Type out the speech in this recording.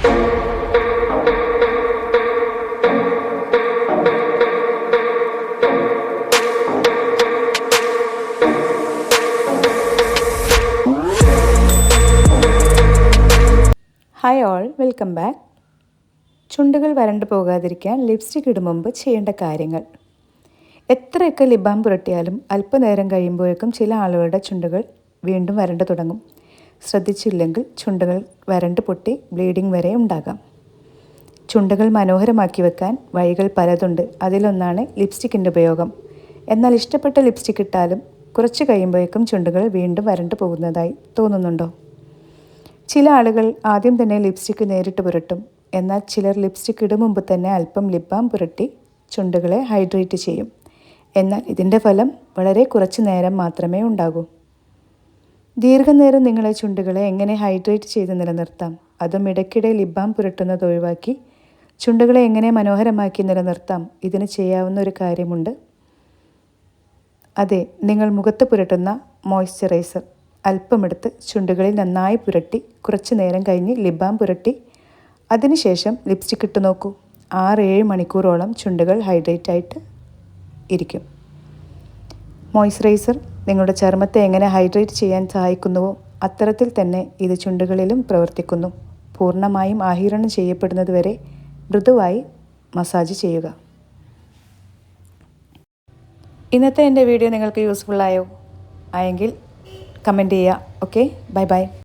Hi all, welcome back. ചുണ്ടുകൾ വരണ്ടു പോകാതിരിക്കാൻ ലിപ്സ്റ്റിക് ഇടും മുമ്പ് ചെയ്യേണ്ട കാര്യങ്ങൾ. എത്രയൊക്കെ ലിപ് ബാം പുരട്ടിയാലും അല്പനേരം കഴിയുമ്പോഴേക്കും ചില ആളുകളുടെ ചുണ്ടുകൾ വീണ്ടും വരണ്ടു തുടങ്ങും. ശ്രദ്ധിച്ചില്ലെങ്കിൽ ചുണ്ടുകൾ വരണ്ട് പൊട്ടി ബ്ലീഡിംഗ് വരെ ഉണ്ടാകാം. ചുണ്ടുകൾ മനോഹരമാക്കി വെക്കാൻ വഴികൾ പലതുണ്ട്. അതിലൊന്നാണ് ലിപ്സ്റ്റിക്കിൻ്റെ ഉപയോഗം. എന്നാൽ ഇഷ്ടപ്പെട്ട ലിപ്സ്റ്റിക് ഇട്ടാലും കുറച്ച് കഴിയുമ്പോഴേക്കും ചുണ്ടുകൾ വീണ്ടും വരണ്ടു പോകുന്നതായി തോന്നുന്നുണ്ടോ? ചില ആളുകൾ ആദ്യം തന്നെ ലിപ്സ്റ്റിക്ക് നേരിട്ട് പുരട്ടും. എന്നാൽ ചിലർ ലിപ്സ്റ്റിക്ക് ഇടും മുമ്പ് തന്നെ അല്പം ലിപ് ബാം പുരട്ടി ചുണ്ടുകളെ ഹൈഡ്രേറ്റ് ചെയ്യും. എന്നാൽ ഇതിൻ്റെ ഫലം വളരെ കുറച്ച് നേരം മാത്രമേ ഉണ്ടാകൂ. ദീർഘനേരം നിങ്ങളെ ചുണ്ടുകളെ എങ്ങനെ ഹൈഡ്രേറ്റ് ചെയ്ത് നിലനിർത്താം, അതും ഇടയ്ക്കിടെ ലിപ് ബാം പുരട്ടുന്നത് ഒഴിവാക്കി ചുണ്ടുകളെ എങ്ങനെ മനോഹരമാക്കി നിലനിർത്താം, ഇതിന് ചെയ്യാവുന്ന ഒരു കാര്യമുണ്ട്. അതെ, നിങ്ങൾ മുഖത്ത് പുരട്ടുന്ന മോയ്സ്ചറൈസർ അല്പമെടുത്ത് ചുണ്ടുകളിൽ നന്നായി പുരട്ടി കുറച്ച് നേരം കഴിഞ്ഞ് ലിപ് ബാം പുരട്ടി അതിനുശേഷം ലിപ്സ്റ്റിക് ഇട്ട് നോക്കൂ. 6-7 മണിക്കൂറോളം ചുണ്ടുകൾ ഹൈഡ്രേറ്റ് ആയിട്ട് ഇരിക്കും. മോയ്സ്ചറൈസർ നിങ്ങളുടെ ചർമ്മത്തെ എങ്ങനെ ഹൈഡ്രേറ്റ് ചെയ്യാൻ സഹായിക്കുന്നുവോ അത്തരത്തിൽ തന്നെ ഇത് ചുണ്ടുകളിലും പ്രവർത്തിക്കുന്നു. പൂർണ്ണമായും ആഗിരണം ചെയ്യപ്പെടുന്നതുവരെ മൃദുവായി മസാജ് ചെയ്യുക. ഇന്നത്തെ എൻ്റെ വീഡിയോ നിങ്ങൾക്ക് യൂസ്ഫുള്ളായോ? ആയെങ്കിൽ കമൻറ്റ് ചെയ്യുക. Okay, bye bye.